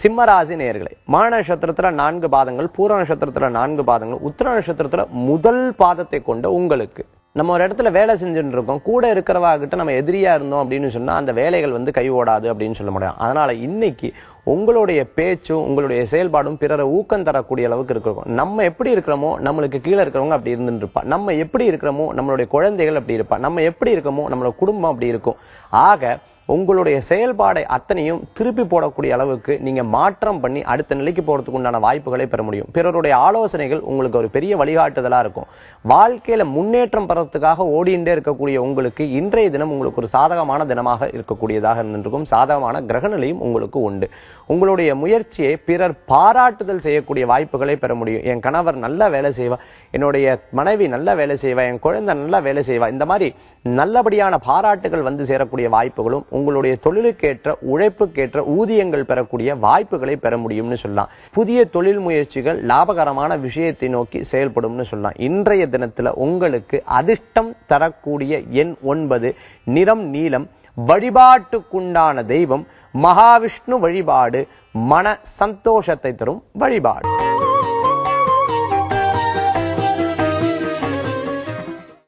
சிம்மராசி நேயர்களே, மக நட்சத்திரத்துல 4 பாதங்கள், பூர நட்சத்திரத்துல 4 பாதங்கள், உத்திர நட்சத்திரத்துல முதல் பாதத்தை கொண்ட உங்களுக்கு நம்ம ஒரு இடத்துல வேலை செஞ்சுட்டு இருக்கோம், கூட இருக்கிறவாகிட்ட நம்ம எதிரியா இருந்தோம் அப்படின்னு சொன்னா அந்த வேலைகள் வந்து கை ஓடாது அப்படின்னு சொல்ல முடியும். அதனால இன்னைக்கு உங்களுடைய பேச்சும் உங்களுடைய செயல்பாடும் பிறரை ஊக்கம் தரக்கூடிய அளவுக்கு இருக்கும். நம்ம எப்படி இருக்கிறோமோ நம்மளுக்கு கீழே இருக்கிறவங்க அப்படி இருந்துட்டு இருப்பா, நம்ம எப்படி இருக்கிறோமோ நம்மளுடைய குழந்தைகள் அப்படி இருப்பா, நம்ம எப்படி இருக்கோமோ நம்மளோட குடும்பம் அப்படி இருக்கும். ஆக உங்களுடைய செயல்பாடை அத்தனையும் திருப்பி போடக்கூடிய அளவுக்கு நீங்க மாற்றம் பண்ணி அடுத்த நிலைக்கு போறதுக்கு உண்டான வாய்ப்புகளை பெற முடியும். பிறருடைய ஆலோசனைகள் உங்களுக்கு ஒரு பெரிய வழிகாட்டுதலா இருக்கும். வாழ்க்கையில முன்னேற்றம் பெறத்துக்காக ஓடிண்டே இருக்கக்கூடிய உங்களுக்கு இன்றைய தினம் உங்களுக்கு ஒரு சாதகமான தினமாக இருக்கக்கூடியதாக இருந்திருக்கும். சாதகமான கிரகநிலையும் உங்களுக்கு உண்டு. உங்களுடைய முயற்சியை பிறர் பாராட்டுதல் செய்யக்கூடிய வாய்ப்புகளை பெற முடியும். என் கணவர் நல்ல வேலை செய்வா, என்னுடைய மனைவி நல்ல வேலை செய்வா, என் குழந்தை நல்ல வேலை செய்வா, இந்த மாதிரி நல்லபடியான பாராட்டுகள் வந்து சேரக்கூடிய வாய்ப்புகளும் உங்களுடைய தொழிலுக்கேற்ற உழைப்புக்கேற்ற ஊதியங்கள் பெறக்கூடிய வாய்ப்புகளை பெற முடியும்னு சொல்லலாம். புதிய தொழில் முயற்சிகள் லாபகரமான விஷயத்தை நோக்கி செயல்படும்னு சொல்லலாம். இன்றைய தினத்துல உங்களுக்கு அதிர்ஷ்டம் தரக்கூடிய எண் 9, நிறம் நீலம், வழிபாட்டுக்குண்டான தெய்வம் மகாவிஷ்ணு வழிபாடு மன சந்தோஷத்தை தரும் வழிபாடு.